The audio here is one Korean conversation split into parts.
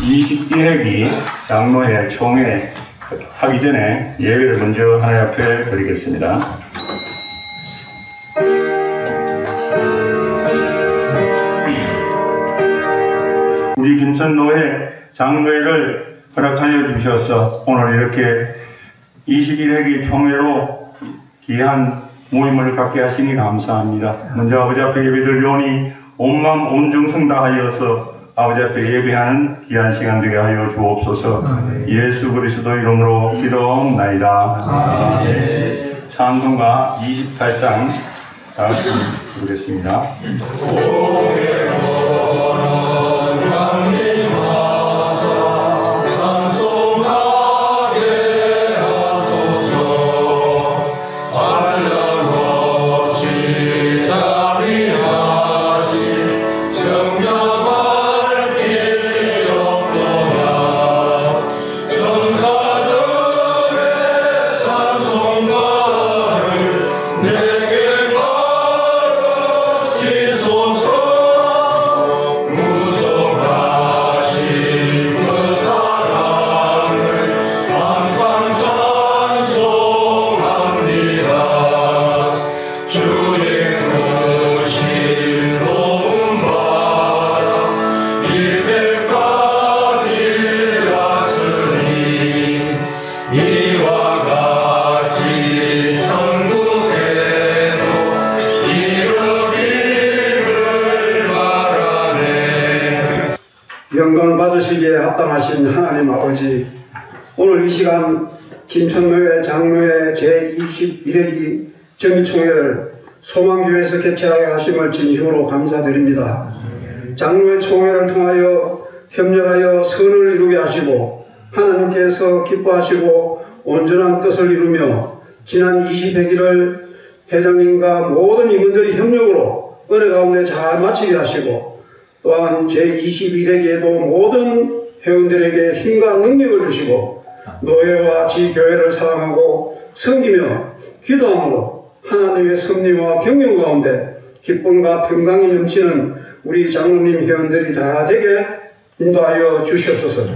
21회기 장로회 총회 하기 전에 예배를 먼저 하나님 앞에 드리겠습니다. 우리 김천노회 장로회를 허락하여 주셔서 오늘 이렇게 21회기 총회로 귀한 모임을 갖게 하시니 감사합니다. 먼저 아버지 앞에 예배드리오니 온 마음 온 정성 다하여서 아버지 앞에 예배하는 귀한 시간 되게 하여 주옵소서. 예수 그리스도 이름으로 기도하옵나이다. 찬송가 28장 다 같이 부르겠습니다. 영광 받으시기에 합당하신 하나님 아버지, 오늘 이 시간 김천노회 장로회 제21회기 정기총회를 소망교회에서 개최하게 하심을 진심으로 감사드립니다. 장로회 총회를 통하여 협력하여 선을 이루게 하시고 하나님께서 기뻐하시고 온전한 뜻을 이루며 지난 20회기를 회장님과 모든 임원들이 협력으로 은혜 가운데 잘 마치게 하시고 또한 제21회기에도 모든 회원들에게 힘과 능력을 주시고 노회와 지교회를 사랑하고 섬기며 기도함으로 하나님의 섭리와 경륜 가운데 기쁨과 평강이 넘치는 우리 장로님 회원들이 다 되게 인도하여 주시옵소서.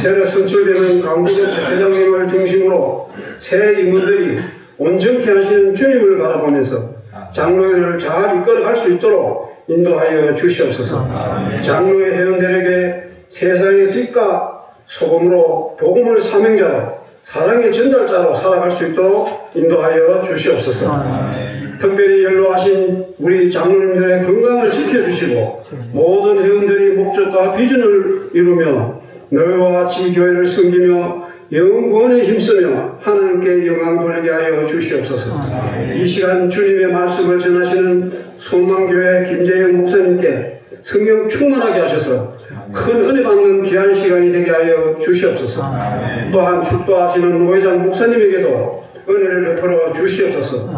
새로 선출되는 강구대 회장님을 중심으로 새 임원들이 온전케 하시는 주님을 바라보면서 장로회를 잘 이끌어갈 수 있도록 인도하여 주시옵소서. 장로회 회원들에게 세상의 빛과 소금으로 복음을 사명자로 사랑의 전달자로 살아갈 수 있도록 인도하여 주시옵소서. 특별히 연로하신 우리 장로님들의 건강을 지켜주시고 모든 회원들이 목적과 비전을 이루며 노회와 지교회를 섬기며 영원에 힘쓰며 하나님께 영광 돌리게 하여 주시옵소서. 이 시간 주님의 말씀을 전하시는 소망교회 김재영 목사님께 성령 충만하게 하셔서 큰 은혜 받는 귀한 시간이 되게 하여 주시옵소서. 또한 축도하시는 노회장 목사님에게도 은혜를 베풀어 주시옵소서.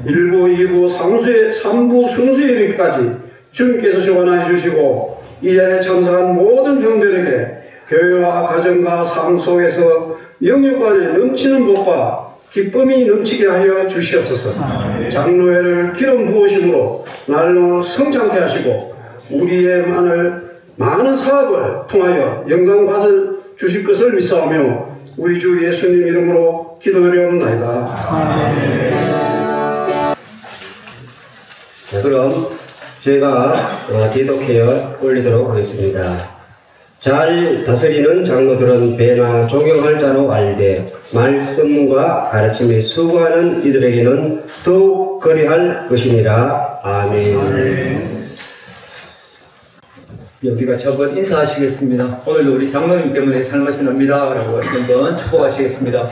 1부, 2부, 3부 순수의 이르기까지 주님께서 주관하여 주시고 이 자리에 참석한 모든 형들에게 교회와 가정과 삶 속에서 영육간에 넘치는 복과 기쁨이 넘치게 하여 주시옵소서. 장로회를 기름 부으심으로 날로 성장케 하시고 우리의 많은 사업을 통하여 영광 받을 주실 것을 믿사오며 우리 주 예수님 이름으로 기도드리옵나이다. 자, 그럼 제가 기독회에 올리도록 하겠습니다. 잘 다스리는 장로들은 배나 존경할 자로 알되 말씀과 가르침에 수고하는 이들에게는 더욱 그리할 것이니라. 아멘. 여기가 저번 인사하시겠습니다. 오늘도 우리 장로님 때문에 삶하시 납니다 라고 한번 축복하시겠습니다.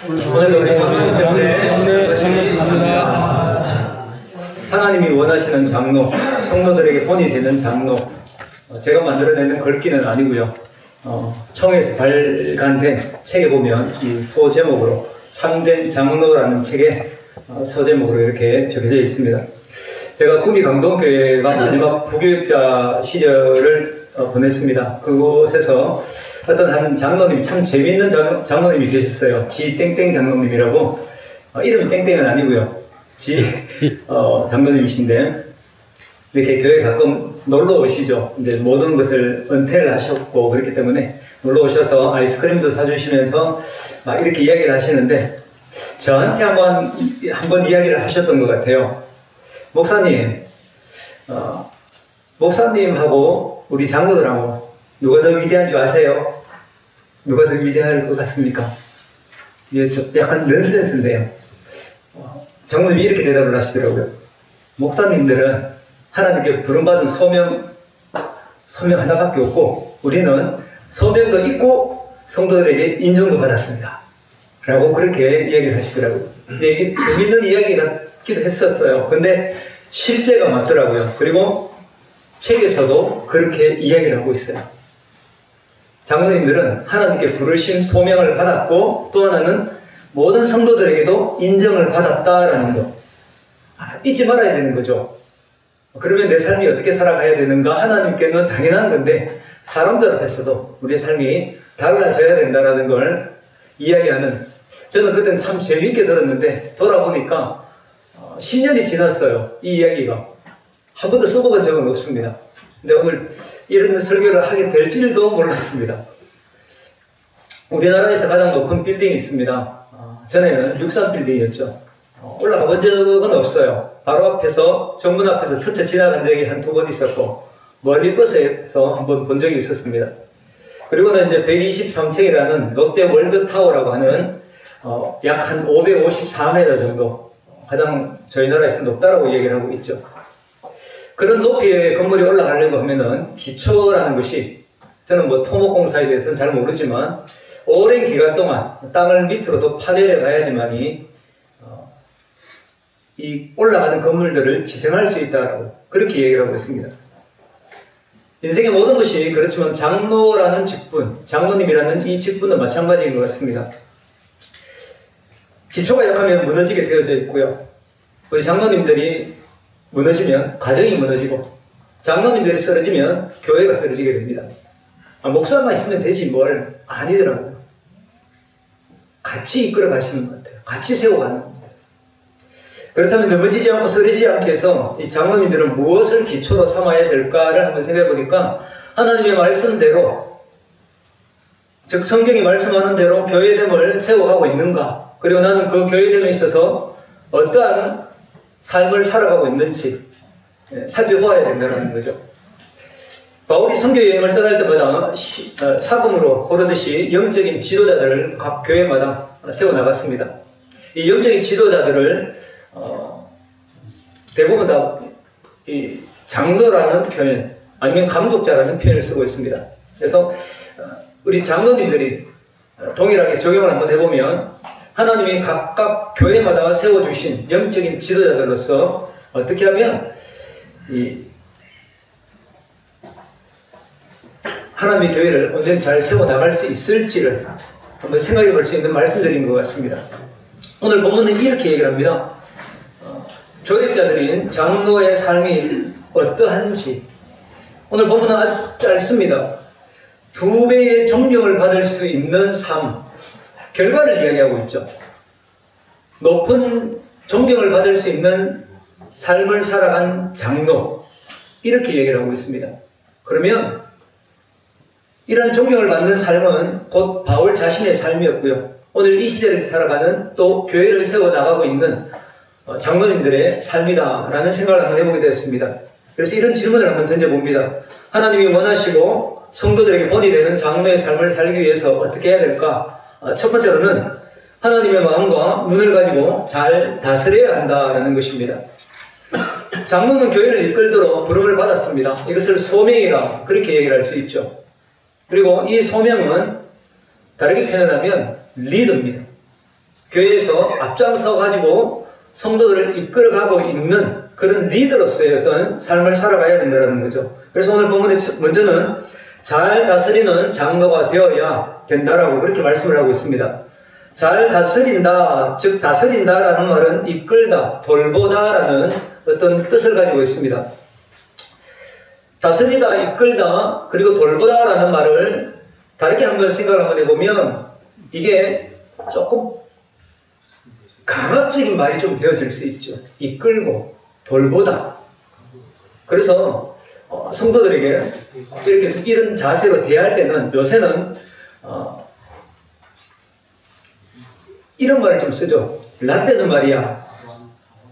오늘도 우리 장로님 때문에 삶하시 납니다. 하나님이 원하시는 장로, 성도들에게 본이 되는 장로, 제가 만들어내는 글귀는 아니고요. 청에서 발간된 책에 보면 이 소제목으로 참된 장로라는 책에 서제목으로 이렇게 적혀져 있습니다. 제가 구미 강동교회가 마지막 부교육자 시절을 보냈습니다. 그곳에서 어떤 한 장로님이 참 재미있는 장로님이 계셨어요. 지땡땡 장로님이라고. 이름이 땡땡은 아니고요. 장로님이신데 이렇게 교회 가끔 놀러 오시죠. 이제 모든 것을 은퇴를 하셨고 그렇기 때문에 놀러 오셔서 아이스크림도 사주시면서 막 이렇게 이야기를 하시는데 저한테 한번 이야기를 하셨던 것 같아요. 목사님, 목사님하고 우리 장로들하고 누가 더 위대한 줄 아세요? 누가 더 위대할 것 같습니까? 이게 약간 넌센스인데요. 장로님이 이렇게 대답을 하시더라고요. 목사님들은 하나님께 부름받은 소명 하나밖에 없고 우리는 소명도 있고 성도들에게 인정도 받았습니다. 라고 그렇게 이야기를 하시더라고요. 근데 이게 재밌는 이야기 같기도 했었어요. 근데 실제가 맞더라고요. 그리고 책에서도 그렇게 이야기를 하고 있어요. 장로님들은 하나님께 부르심 소명을 받았고 또 하나는 모든 성도들에게도 인정을 받았다라는 거. 잊지 말아야 되는 거죠. 그러면 내 삶이 어떻게 살아가야 되는가? 하나님께는 당연한 건데 사람들 앞에서도 우리의 삶이 달라져야 된다는 걸 이야기하는, 저는 그때는 참 재미있게 들었는데 돌아보니까 10년이 지났어요. 이 이야기가 한 번도 써본 적은 없습니다. 근데 오늘 이런 설교를 하게 될 줄도 몰랐습니다. 우리나라에서 가장 높은 빌딩이 있습니다. 전에는 63빌딩이었죠. 올라가 본 적은 없어요. 바로 앞에서, 정문 앞에서 스쳐 지나간 적이 한 2번 있었고, 멀리 버스에서 한번 본 적이 있었습니다. 그리고는 이제 123층이라는 롯데 월드타워라고 하는, 약 한 554m 정도, 가장 저희 나라에서 높다라고 얘기를 하고 있죠. 그런 높이의 건물이 올라가려고 하면은 기초라는 것이, 저는 뭐 토목공사에 대해서는 잘 모르지만, 오랜 기간 동안 땅을 밑으로도 파내려 가야지만이 이 올라가는 건물들을 지탱할 수 있다라고 그렇게 얘기를 하고 있습니다. 인생의 모든 것이 그렇지만 장로라는 직분, 장로님이라는 이 직분도 마찬가지인 것 같습니다. 기초가 약하면 무너지게 되어져 있고요. 우리 장로님들이 무너지면 가정이 무너지고, 장로님들이 쓰러지면 교회가 쓰러지게 됩니다. 목사만 있으면 되지 뭘. 아니더라고요. 같이 이끌어 가시는 것 같아요. 같이 세워가는 겁니다. 그렇다면 넘어지지 않고 쓰러지지 않게 해서 이 장로님들은 무엇을 기초로 삼아야 될까를 한번 생각해 보니까, 하나님의 말씀대로, 즉 성경이 말씀하는 대로 교회됨을 세워가고 있는가, 그리고 나는 그 교회됨에 있어서 어떠한 삶을 살아가고 있는지 살펴보아야 된다는 거죠. 바울이 선교 여행을 떠날 때마다 사금으로 고르듯이 영적인 지도자들을 각 교회마다 세워나갔습니다. 이 영적인 지도자들을 대부분 다 이 장로라는 표현 아니면 감독자라는 표현을 쓰고 있습니다. 그래서 우리 장로님들이 동일하게 적용을 한번 해보면, 하나님이 각각 교회마다 세워주신 영적인 지도자들로서 어떻게 하면 이 하나님의 교회를 언제든 잘 세워나갈 수 있을지를 한번 생각해 볼 수 있는 말씀들인 것 같습니다. 오늘 본문은 이렇게 얘기를 합니다. 조력자들인 장로의 삶이 어떠한지. 오늘 본문은 아주 짧습니다. 2배의 존경을 받을 수 있는 삶, 결과를 이야기하고 있죠. 높은 존경을 받을 수 있는 삶을 살아간 장로, 이렇게 얘기를 하고 있습니다. 그러면 이런 존경을 받는 삶은 곧 바울 자신의 삶이었고요. 오늘 이 시대를 살아가는, 또 교회를 세워나가고 있는 장로님들의 삶이다라는 생각을 한번 해보게 되었습니다. 그래서 이런 질문을 한번 던져봅니다. 하나님이 원하시고 성도들에게 본이 되는 장로의 삶을 살기 위해서 어떻게 해야 될까? 첫 번째로는 하나님의 마음과 눈을 가지고 잘 다스려야 한다는 것입니다. 장로는 교회를 이끌도록 부름을 받았습니다. 이것을 소명이라 그렇게 얘기를 할 수 있죠. 그리고 이 소명은 다르게 표현하면 리더입니다. 교회에서 앞장서 가지고 성도들을 이끌어가고 있는 그런 리더로서의 어떤 삶을 살아가야 된다는 거죠. 그래서 오늘 본문에 먼저는 잘 다스리는 장로가 되어야 된다라고 그렇게 말씀을 하고 있습니다. 잘 다스린다, 즉 다스린다라는 말은 이끌다, 돌보다라는 어떤 뜻을 가지고 있습니다. 다스리다, 이끌다, 그리고 돌보다라는 말을 다르게 한번 생각을 한번 해보면 이게 조금 강압적인 말이 좀 되어질 수 있죠. 이끌고 돌보다. 그래서 성도들에게 이렇게 이런 자세로 대할 때는 요새는 이런 말을 좀 쓰죠. 라떼는 말이야,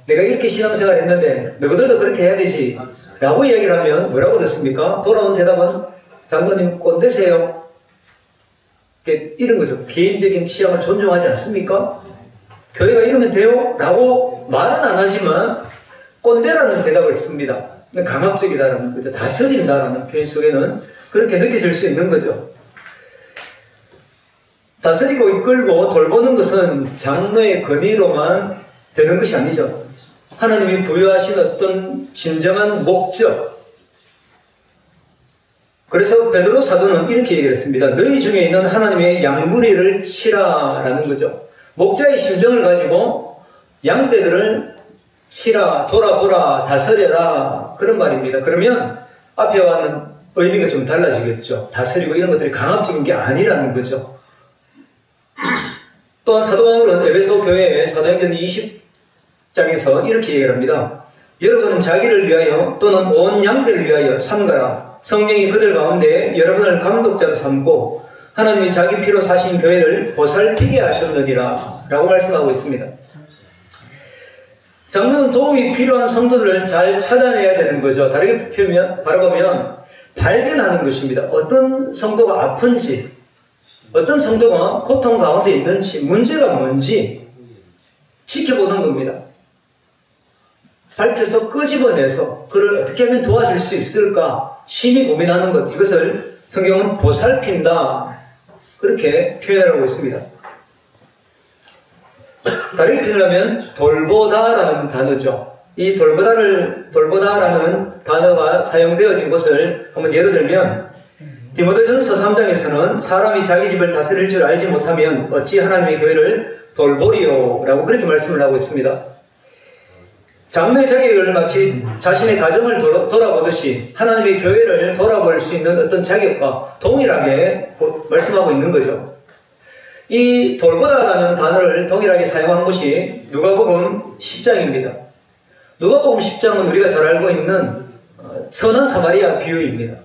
내가 이렇게 신앙생활 했는데 너희들도 그렇게 해야 되지 라고 이야기를 하면 뭐라고 듣습니까? 돌아온 대답은 장로님 꼰대세요. 이런 거죠. 개인적인 취향을 존중하지 않습니까? 교회가 이러면 돼요? 라고 말은 안 하지만 꼰대라는 대답을 씁니다. 강압적이다라는 거죠. 다스린다라는 표현 속에는 그렇게 느껴질 수 있는 거죠. 다스리고 이끌고 돌보는 것은 장로의 권위로만 되는 것이 아니죠. 하나님이 부여하신 어떤 진정한 목적. 그래서 베드로 사도는 이렇게 얘기를 했습니다. 너희 중에 있는 하나님의 양무리를 치라라는 거죠. 목자의 심정을 가지고 양떼들을 치라, 돌아보라, 다스려라, 그런 말입니다. 그러면 앞에와는 의미가 좀 달라지겠죠. 다스리고 이런 것들이 강압적인 게 아니라는 거죠. 또한 사도 바울은 에베소 교회의 사도행전 20장에서 이렇게 얘기를 합니다. 여러분은 자기를 위하여 또는 온 양떼를 위하여 삼가라. 성령이 그들 가운데 여러분을 감독자로 삼고 하나님이 자기 피로 사신 교회를 보살피게 하셨느니라 라고 말씀하고 있습니다. 장로는 도움이 필요한 성도들을 잘 찾아내야 되는 거죠. 다르게 바라보면 발견하는 것입니다. 어떤 성도가 아픈지, 어떤 성도가 고통 가운데 있는지, 문제가 뭔지 지켜보는 겁니다. 밝혀서 끄집어내서 그를 어떻게 하면 도와줄 수 있을까 심히 고민하는 것, 이것을 성경은 보살핀다, 그렇게 표현하고 있습니다. 다르게 표현하면 돌보다라는 단어죠. 이 돌보다라는 단어가 사용되어진 것을 한번 예를 들면 디모데전서 3장에서는 사람이 자기 집을 다스릴 줄 알지 못하면 어찌 하나님의 교회를 돌보리요 라고 그렇게 말씀을 하고 있습니다. 장로의 자격을 마치 자신의 가정을 돌아보듯이 하나님의 교회를 돌아볼 수 있는 어떤 자격과 동일하게 말씀하고 있는 거죠. 이 돌보다라는 단어를 동일하게 사용한 것이 누가복음 10장입니다. 누가복음 10장은 우리가 잘 알고 있는 선한 사마리아 비유입니다.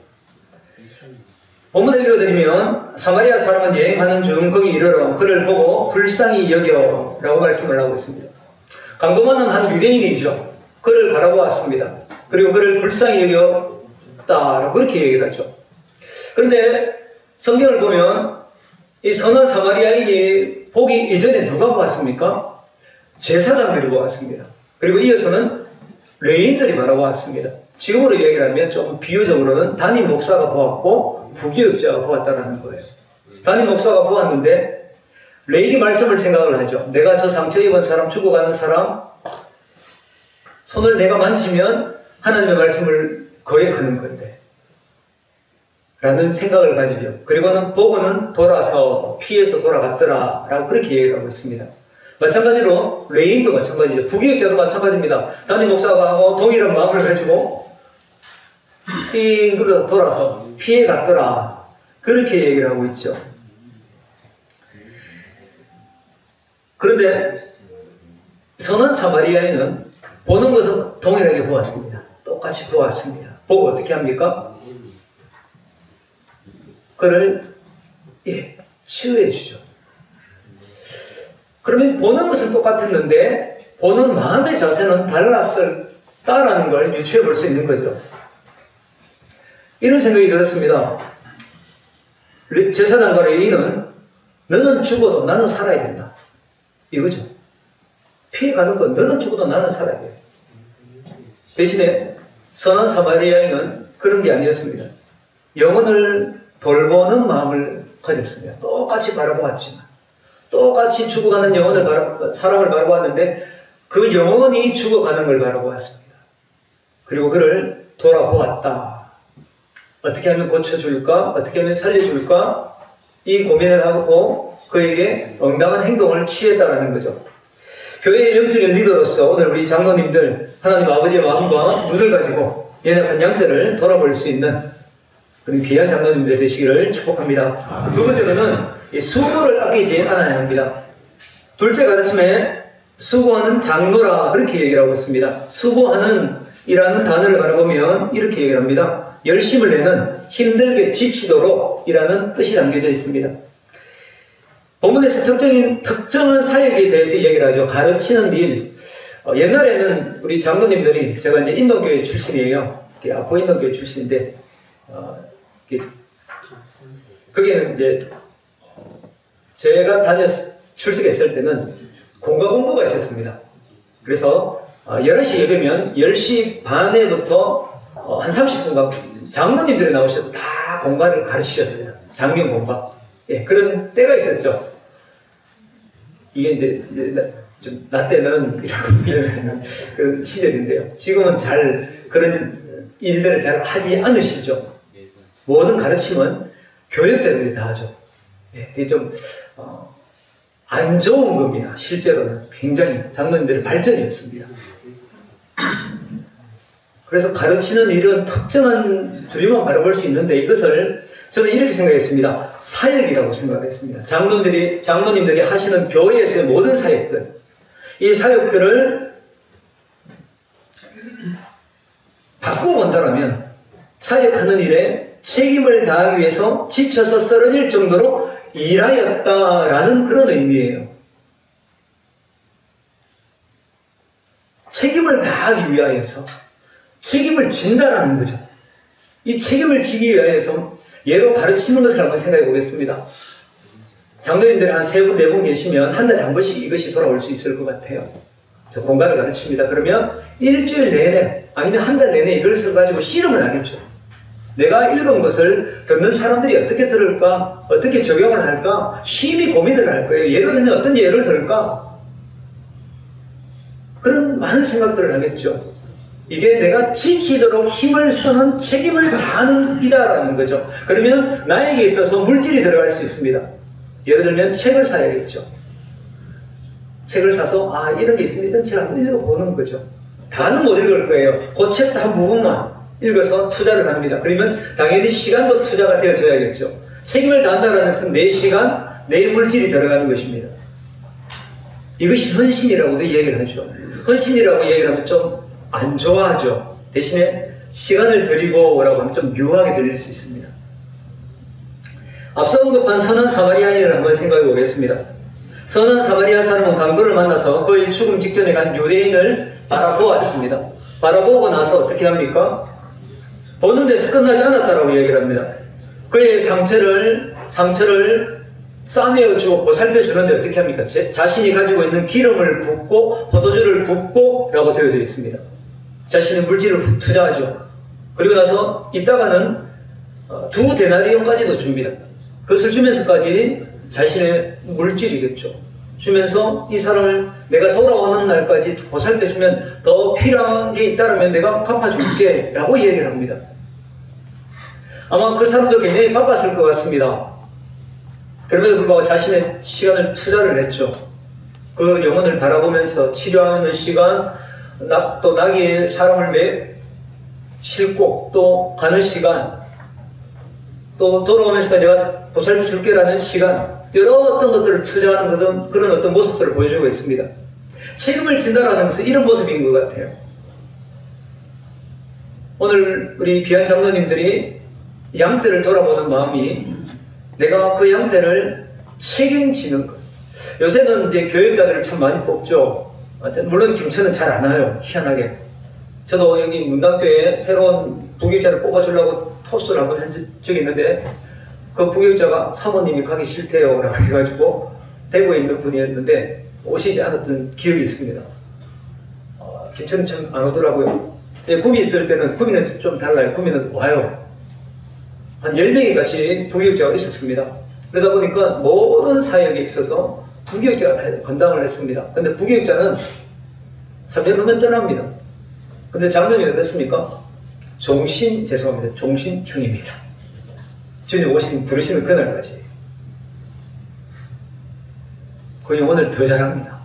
본문을 읽어드리면 사마리아 사람은 여행하는 중 거기 이르러 그를 보고 불쌍히 여겨 라고 말씀을 하고 있습니다. 강도 많은 한 유대인이죠. 그를 바라보았습니다. 그리고 그를 불쌍히 여겼다라고 그렇게 얘기를 하죠. 그런데 성경을 보면 이 선한 사마리아인이 보기 이전에 누가 보았습니까? 제사장들이 보았습니다. 그리고 이어서는 레인들이 바라보았습니다. 지금으로 얘기를 하면 좀 비유적으로는 담임 목사가 보았고 부교육자가 보았다는 거예요. 담임 목사가 보았는데 레인이 말씀을 생각을 하죠. 내가 저 상처 입은 사람, 죽어가는 사람 손을 내가 만지면 하나님의 말씀을 거역하는 건데 라는 생각을 가지죠. 그리고는 보고는 돌아서 피해서 돌아갔더라 라고 그렇게 얘기를 하고 있습니다. 마찬가지로 레인도 마찬가지죠. 부교육자도 마찬가지입니다. 담임 목사가 하고 동일한 마음을 가지고 띵그러 돌아서 피해 갔더라 그렇게 얘기를 하고 있죠. 그런데 선한 사마리아인은 보는 것은 동일하게 보았습니다. 똑같이 보았습니다. 보고 어떻게 합니까? 그를 치유해 주죠. 그러면 보는 것은 똑같았는데 보는 마음의 자세는 달랐다라는 걸 유추해 볼 수 있는 거죠. 이런 생각이 들었습니다. 제사장과 레위인은 너는 죽어도 나는 살아야 된다. 이거죠. 피해가는 건 너는 죽어도 나는 살아야 돼. 대신에 선한 사마리아인은 그런 게 아니었습니다. 영혼을 돌보는 마음을 가졌습니다. 똑같이 바라보았지만 똑같이 죽어가는 사람을 바라보았는데 그 영혼이 죽어가는 걸 바라보았습니다. 그리고 그를 돌아보았다. 어떻게 하면 고쳐줄까? 어떻게 하면 살려줄까? 이 고민을 하고 그에게 응당한 행동을 취했다라는 거죠. 교회의 영적인 리더로서 오늘 우리 장로님들 하나님 아버지의 마음과 눈을 가지고 연약한 양떼를 돌아볼 수 있는 그런 귀한 장로님들 되시기를 축복합니다. 두 번째로는 이 수고를 아끼지 않아야 합니다. 둘째 가르침에 수고하는 장로라 그렇게 얘기를 하고 있습니다. 수고하는 이라는 단어를 바라보면 이렇게 얘기를 합니다. 열심을 내는 힘들게 지치도록 이라는 뜻이 담겨져 있습니다. 본문에서 특정한 사역에 대해서 이야기를 하죠. 가르치는 일. 옛날에는 우리 장로님들이, 제가 이제 인도교회 출신이에요. 아포 인도교회 출신인데, 거기는 이제 제가 출석했을 때는 공과 공부가 있었습니다. 그래서 11시 예배면 10시 반에부터 한 30분간 장로님들이 나오셔서 다 공과를 가르치셨어요. 장면 공과. 예, 그런 때가 있었죠. 이게 이제 좀 나 때는 이라고 표현하는 그런 시절인데요. 지금은 잘 그런 일들을 잘 하지 않으시죠. 모든 가르침은 교역자들이 다 하죠. 예, 그게 좀 안 좋은 겁니다. 실제로는 굉장히 장로님들의 발전이 없습니다. 그래서 가르치는 일은 특정한 주제만 바라볼 수 있는데 이것을 저는 이렇게 생각했습니다. 사역이라고 생각했습니다. 장로님들이 하시는 교회에서의 모든 사역들, 이 사역들을 바꾸어 본다면 사역하는 일에 책임을 다하기 위해서 지쳐서 쓰러질 정도로 일하였다라는 그런 의미예요. 책임을 다하기 위하여서 책임을 진다라는 거죠. 이 책임을 지기 위하여서 예로 가르치는 것을 한번 생각해 보겠습니다. 장로님들이 한 3분, 4분 계시면 한 달에 한 번씩 이것이 돌아올 수 있을 것 같아요. 저 공간을 가르칩니다. 그러면 일주일 내내 아니면 한 달 내내 이것을 가지고 씨름을 하겠죠. 내가 읽은 것을 듣는 사람들이 어떻게 들을까? 어떻게 적용을 할까? 심히 고민을 할 거예요. 예를 들면 어떤 예를 들을까? 그런 많은 생각들을 하겠죠. 이게 내가 지치도록 힘을 쓰는 책임을 다하는 일이라는 거죠. 그러면 나에게 있어서 물질이 들어갈 수 있습니다. 예를 들면 책을 사야겠죠. 책을 사서 이런 게 있으면 이런 책을 한번 읽어보는 거죠. 다는 못 읽을 거예요. 그 책도 한 부분만 읽어서 투자를 합니다. 그러면 당연히 시간도 투자가 되어줘야겠죠. 책임을 다한다는 것은 내 시간, 내 물질이 들어가는 것입니다. 이것이 헌신이라고도 얘기를 하죠. 헌신이라고 얘기를 하면 좀 안 좋아하죠. 대신에 시간을 드리고 라고 하면 좀 묘하게 들릴 수 있습니다. 앞서 언급한 선한 사마리아인을 한번 생각해 보겠습니다. 선한 사마리아 사람은 강도를 만나서 거의 죽음 직전에 간 유대인을 바라보았습니다. 바라보고 나서 어떻게 합니까? 보는 데서 끝나지 않았다라고 얘기를 합니다. 그의 상처를 싸매어주고 보살펴주는데 어떻게 합니까? 자신이 가지고 있는 기름을 붓고 포도주를 붓고 라고 되어져 있습니다. 자신의 물질을 투자하죠. 그리고 나서 이따가는 2데나리온까지도 줍니다. 그것을 주면서까지 자신의 물질이겠죠. 주면서 이 사람을 내가 돌아오는 날까지 보살펴주면 더 필요한 게 있다면 내가 갚아줄게 라고 얘기를 합니다. 아마 그 사람도 굉장히 바빴을 것 같습니다. 그럼에도 불구하고 자신의 시간을 투자를 했죠. 그 영혼을 바라보면서 치료하는 시간, 또 나귀에 사람을 싣고 또 가는 시간, 또 돌아오면서 내가 보살펴 줄게라는 시간, 여러 어떤 것들을 투자하는 그런 어떤 모습들을 보여주고 있습니다. 책임을 진다라는 것은 이런 모습인 것 같아요. 오늘 우리 귀한 장로님들이 양떼를 돌아보는 마음이 내가 그 양떼를 책임지는 것. 요새는 이제 교역자들을 참 많이 뽑죠. 물론 김천은 잘 안 와요. 희한하게. 저도 여기 문당교회에 새로운 부교육자를 뽑아주려고 토스를 한번 한 적이 있는데 그 부교육자가 사모님이 가기 싫대요 라고 해가지고 대구에 있는 분이었는데 오시지 않았던 기억이 있습니다. 김천은 참 안 오더라고요. 구미 있을 때는, 구미는 좀 달라요. 구미는 와요. 한 10명이 같이 부교육자가 있었습니다. 그러다 보니까 모든 사역에 있어서 부교육자가 다 건당을 했습니다. 근데 부교육자는 3년 후면 떠납니다. 근데 장로님이 어떻습니까? 종신형입니다. 주님 부르시는 그날까지. 그 영혼을 더 잘합니다.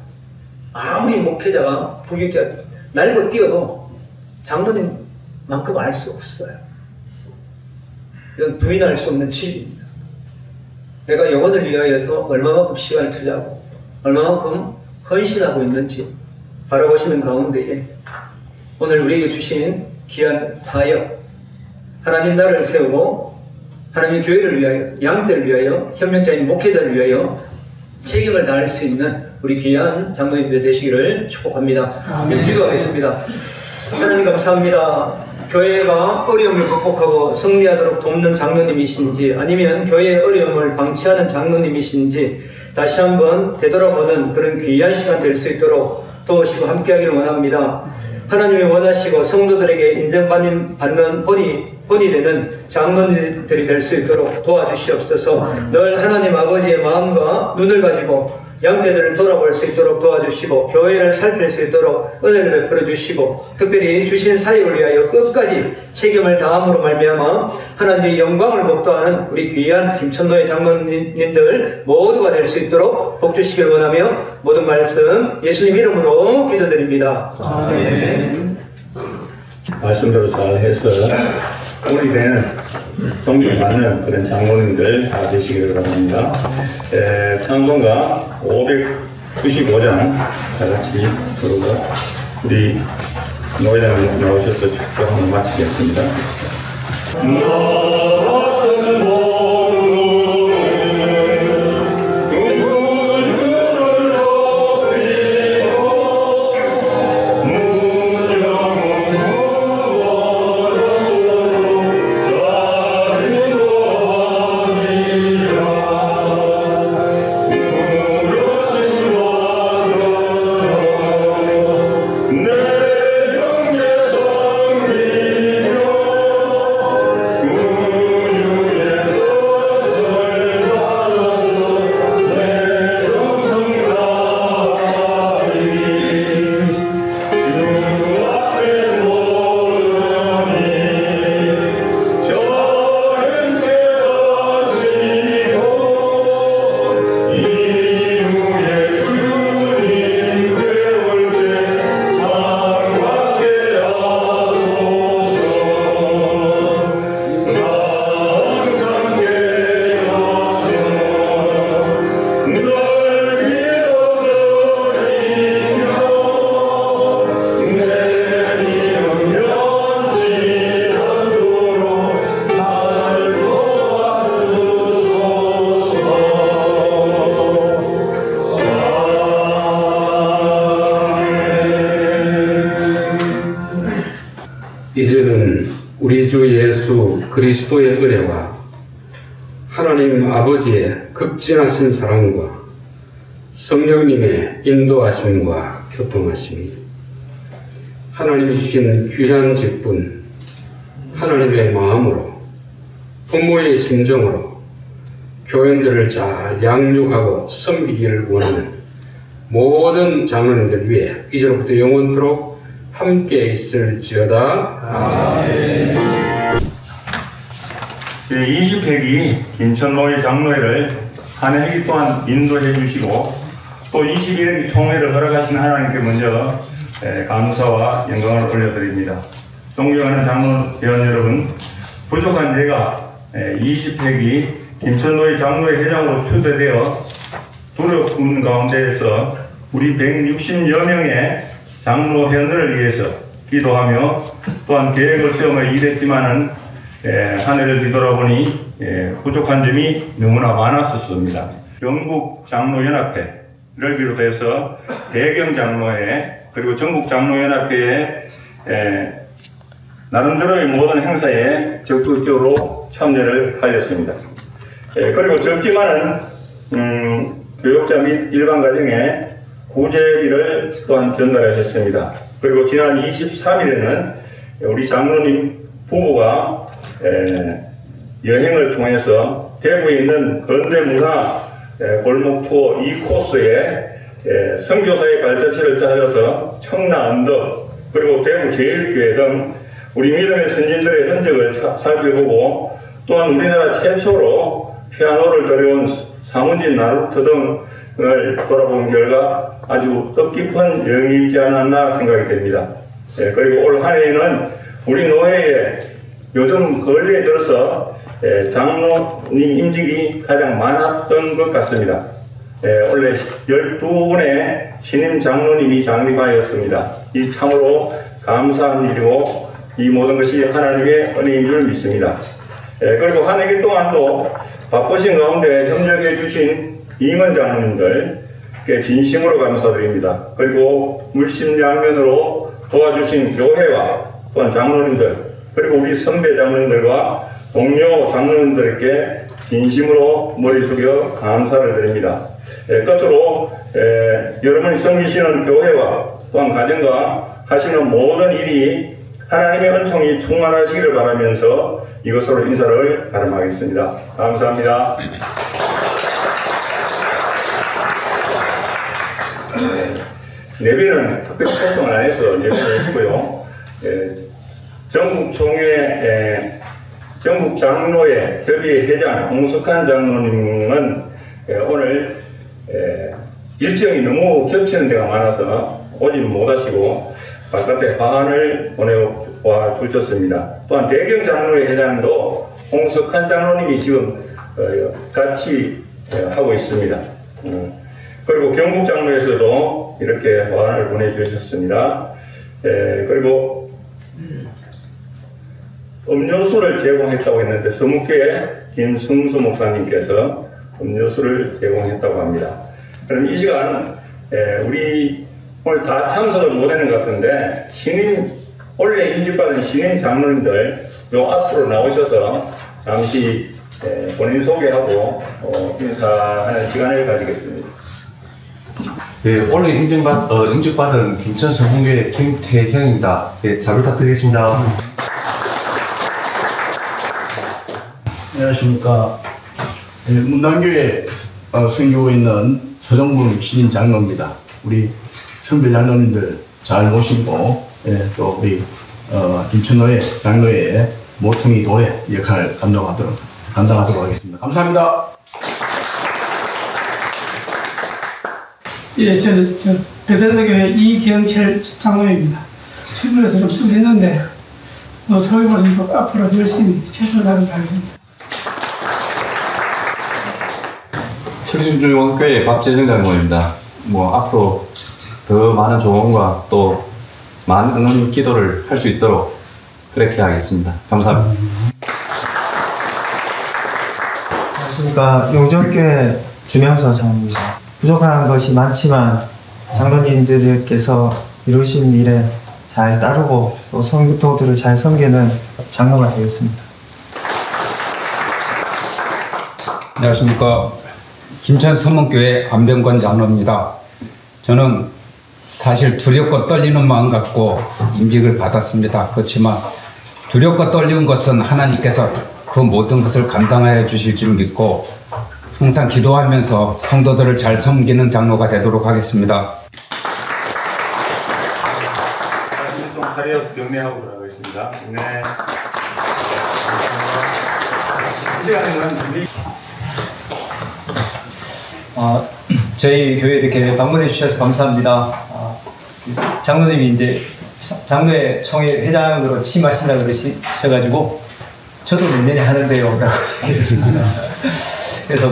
아무리 목회자가 부교육자 날고 뛰어도 장로님만큼 알 수 없어요. 이건 부인할 수 없는 진리입니다. 내가 영혼을 위하여서 얼마만큼 시간을 투자하고 얼마만큼 헌신하고 있는지 바라보시는 가운데에 오늘 우리에게 주신 귀한 사역, 하나님 나라를 세우고 하나님의 교회를 위하여, 양떼를 위하여, 협력자인 목회자를 위하여 책임을 다할 수 있는 우리 귀한 장로님들 되시기를 축복합니다. 기도하겠습니다. 하나님 감사합니다. 교회가 어려움을 극복하고 승리하도록 돕는 장로님이신지, 아니면 교회의 어려움을 방치하는 장로님이신지 다시 한번 되돌아보는 그런 귀한 시간 될 수 있도록 도우시고 함께하기를 원합니다. 하나님이 원하시고 성도들에게 인정받는 본이 되는 장로님들이 될 수 있도록 도와주시옵소서. 늘 하나님 아버지의 마음과 눈을 가지고 양떼들을 돌아볼 수 있도록 도와주시고, 교회를 살필 수 있도록 은혜를 베풀어 주시고, 특별히 주신 사역을 위하여 끝까지 책임을 다함으로 말미암아 하나님의 영광을 목도하는 우리 귀한 김천노예 장로님들 모두가 될 수 있도록 복 주시길 원하며 모든 말씀 예수님 이름으로 기도드립니다. 아멘. 말씀대로 잘 해서 우리 되는 존경받는 그런 장로님들 다 되시기를 바랍니다. 찬송가 595장 다 같이 부르고 우리 노회장님 나오셔서 축도 한번 마치겠습니다. 이제는 우리 주 예수 그리스도의 은혜와 하나님 아버지의 극진하신 사랑과 성령님의 인도하심과 교통하심, 하나님이 주신 귀한 직분, 하나님의 마음으로, 부모의 심정으로 교인들을 잘 양육하고 섬기기를 원하는 모든 장로님들 위해 이제로부터 영원토록 함께 있을지어다. 아멘. 제20회기 김천노예 장로회를 한 해기 동안 인도해 주시고 또 21회기 총회를 허락하신 하나님께 먼저 감사와 영광을 올려드립니다. 존경하는 장로 회원 여러분, 부족한 제가 20회기 김천노예 장로회 회장으로 추대되어 두렵은 가운데에서 우리 160여 명의 장로 회원들을 위해서 기도하며 또한 계획을 세우며 일했지만은 한 해를 뒤돌아보니 부족한 점이 너무나 많았었습니다. 영국 장로연합회를 비롯해서 대경장로회 그리고 전국장로연합회의 나름대로의 모든 행사에 적극적으로 참여를 하였습니다. 그리고 적지만은 교육자 및 일반 가정에 구제비를 또한 전달하셨습니다. 그리고 지난 23일에는 우리 장로님 부부가 여행을 통해서 대구에 있는 건대문화 골목 투어 2코스에 선교사의 발자취를 짜셔서 청라 언덕 그리고 대구 제일교회 등 우리 믿음의 선진들의 흔적을 살펴보고 또한 우리나라 최초로 피아노를 들여온 상훈진 나루트 등을 돌아본 결과 아주 뜻깊은 여행이지 않았나 생각이 됩니다. 그리고 올 한 해에는 우리 노회에 요즘 근래에 들어서 장로님 임직이 가장 많았던 것 같습니다. 원래 12분의 신임 장로님이 장립하였습니다. 이 참으로 감사한 일이고 이 모든 것이 하나님의 은혜인 줄 믿습니다. 그리고 한 해기 동안도 바쁘신 가운데 협력해 주신 임원 장로님들께 진심으로 감사드립니다. 그리고 물심양면으로 도와주신 교회와 또한 장로님들, 그리고 우리 선배 장로님들과 동료 장로님들께 진심으로 머리 숙여 감사를 드립니다. 끝으로 여러분이 섬기시는 교회와 또한 가정과 하시는 모든 일이 하나님의 은총이 충만하시기를 바라면서 이것으로 인사를 가름하겠습니다. 감사합니다. 예배는 특별히 초청을 안 해서 예배를 했고요. 전국 장로회 협의회 회장 홍석한 장로님은 오늘 일정이 너무 겹치는 데가 많아서 오지는 못하시고 바깥에 화환을 보내와 주셨습니다. 또한 대경 장로회 회장도 홍석한 장로님이 지금 같이 하고 있습니다. 그리고 경북 장로에서도 이렇게 화환을 보내주셨습니다. 그리고 음료수를 제공했다고 했는데 서묵교회 김승수 목사님께서 음료수를 제공했다고 합니다. 그럼 이 시간 우리 오늘 다 참석을 못하는 것 같은데 원래 인직받은 신임 장로님들 요 앞으로 나오셔서 잠시 본인 소개하고 인사하는 시간을 가지겠습니다. 네, 오늘 인직받은 김천 성공교회 김태형입니다. 네, 잘 부탁드리겠습니다. 안녕하십니까. 네, 문단교회 선교고 있는 서정문 신임 장로입니다. 우리 선배 장로님들 잘 모시고 또 우리 김천노회 장로회의 모퉁이 도래 역할을 감당하도록 하겠습니다. 감사합니다. 예, 저는 베테랑교회 이경철 장로입니다. 출근해서 좀 했는데 서울보다 앞으로 열심히 최선을 다하도록 하겠습니다. 실신중원교회 박재정 장로입니다. 앞으로 더 많은 조언과 또 많은 기도를 할 수 있도록 그렇게 하겠습니다. 감사합니다. 안녕하십니까. 용적교회 주명서 장로입니다. 부족한 것이 많지만 장로님들께서 이루신 일에 잘 따르고 또 성도들을 잘 섬기는 장로가 되겠습니다. 안녕하십니까. 김천 서문교회 안병권 장로입니다. 저는 사실 두렵고 떨리는 마음 갖고 임직을 받았습니다. 그렇지만 두렵고 떨리는 것은 하나님께서 그 모든 것을 감당하여 주실 줄 믿고 항상 기도하면서 성도들을 잘 섬기는 장로가 되도록 하겠습니다. 좀 차려 경례하고 들어가겠습니다. 네. 이 시간에는 저희 교회 이렇게 방문해 주셔서 감사합니다. 장로님이 이제 장로회 총회 회장으로 취임하신다고 그러셔가지고 저도 내년에 하는데요 라고 얘기했습니다. 그래서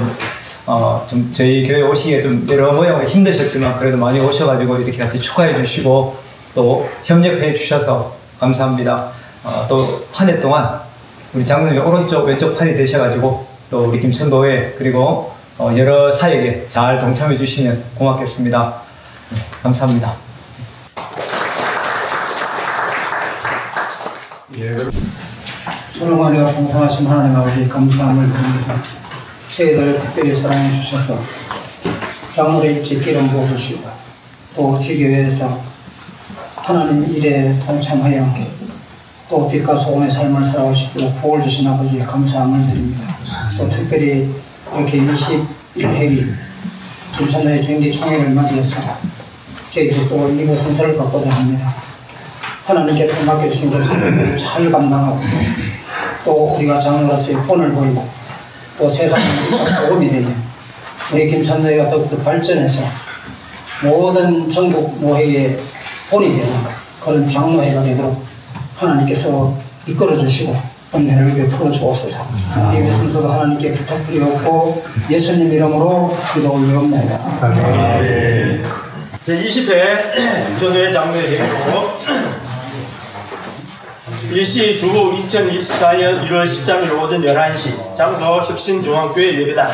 좀 저희 교회 오시기에 좀 여러 모양으로 힘드셨지만 그래도 많이 오셔가지고 이렇게 같이 축하해 주시고 또 협력해 주셔서 감사합니다. 또 한 해 동안 우리 장로님이 오른쪽 왼쪽 팔이 되셔가지고 또 우리 김천노회 그리고 여러 사역에 잘 동참해 주시면 고맙겠습니다. 감사합니다. 소롱하려 공평하신 하나님 아버지 감사함을 드립니다. 저희들 특별히 사랑해 주셔서 장로의 일찍 기름 부어주시고 또 지교회에서 하나님 일에 동참하여 또 빛과 소금의 삶을 살아오시도록 복을 주신 아버지에 감사함을 드립니다. 또 특별히 이렇게 21회기 김천노회 정기총회를 맞이해서 저희들이 또 이부 선서를 받고자 합니다. 하나님께서 맡겨주신 것을 잘 감당하고 또 우리가 장로로서의 본을 보이고 또 세상에 도움이 되며 우리 김천노회가 더욱더 발전해서 모든 전국 노회의 본이 되는 그런 장로회가 되도록 하나님께서 이끌어 주시고 은혜를 베풀어 주옵소서. 이번 순서도 하나님께 부탁드리옵고 예수님 이름으로 기도 올리옵나이다. 제20회 전도회 장로회 회의로 일시 주후 2024년 1월 13일 오전 11시 장소 혁신중앙교회 예배당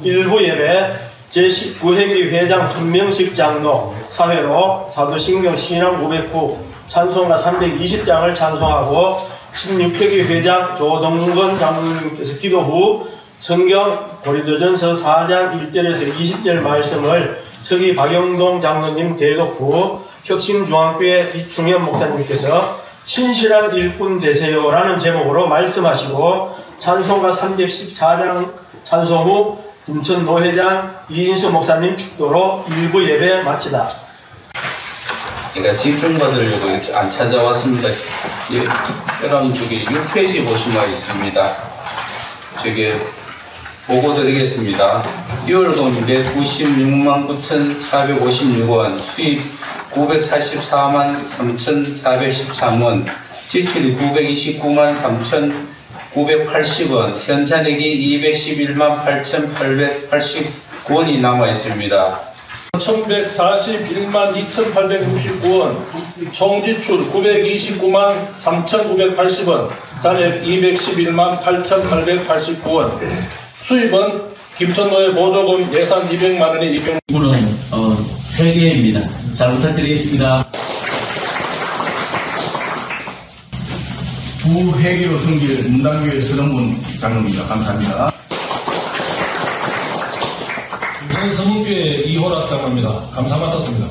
일부 예배 제19회기 회장 손명식 장로 사회로 사도신경 신앙 509 찬송가 320장을 찬송하고 16회기 회장 조동건 장로님께서 기도 후 성경 고린도전서 4장 1절에서 20절 말씀을 서기 박영동 장로님 대독 후 혁신중앙교회 이충현 목사님께서 신실한 일꾼 되세요라는 제목으로 말씀하시고 찬송가 314장 찬송 후 김천 노회장 이인수 목사님 축도로 일부 예배 마치다. 그러니까 집중받으려고 안 찾아왔습니다. 여러분 저기 6페이지 보시면 있습니다. 저기 보고 드리겠습니다. 6월돈 196만 9,456원, 수입 944만 3,413원, 지출이 929만 3,980원, 현잔액이 211만 8,889원이 남아 있습니다. 1,141만 2,869원, 총지출 929만 3,980원, 잔액 211만 8,889원, 수입은 김천노회 보조금 예산 200만 원의 이병. 이분은 회계입니다. 잘 부탁드리겠습니다. 부회계로 섬길 문단교회 서정문 장로입니다. 감사합니다. 김천 서문교회 이호락 장로입니다. 감사 받았습니다.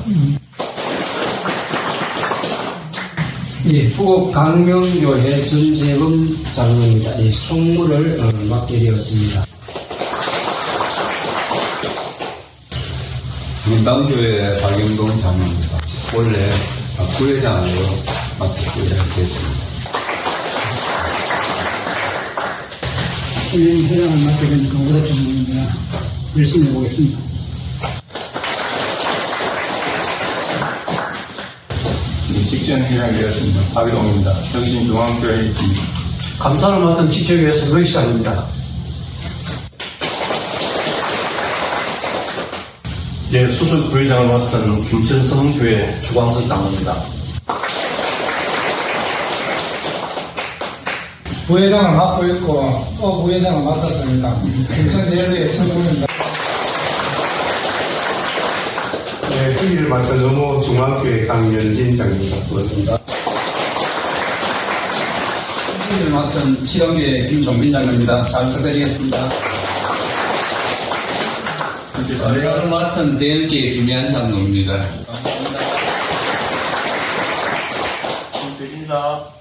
예, 후곡 강명교회 전재범 장로입니다. 예, 총무를 맡게 되었습니다. 문단교회 박영동 장로입니다. 원래 부회장으로 맡았고 이렇게 됐습니다. 신임 회장을 맡게 된 강구덕 장로입니다. 열심히 해보겠습니다. 직전 회장이었습니다. 박일홍입니다. 혁신중앙교회 감사를 맡은 지켜교회 선거시장입니다. 예, 수석 부회장을 맡은 김천 서문교회 주광석 장로입니다. 부회장을 맡고 있고 또 부회장을 맡았습니다. 김천제일교회 선구입니다. 네, 회의를 맡은 어모 중앙교회 강연진 장로입니다. 회의를 맡은 치영교회 김종민 장로입니다. 잘 부탁드리겠습니다. 감사를 맡은 대연교회 김현 장로입니다. 감사합니다.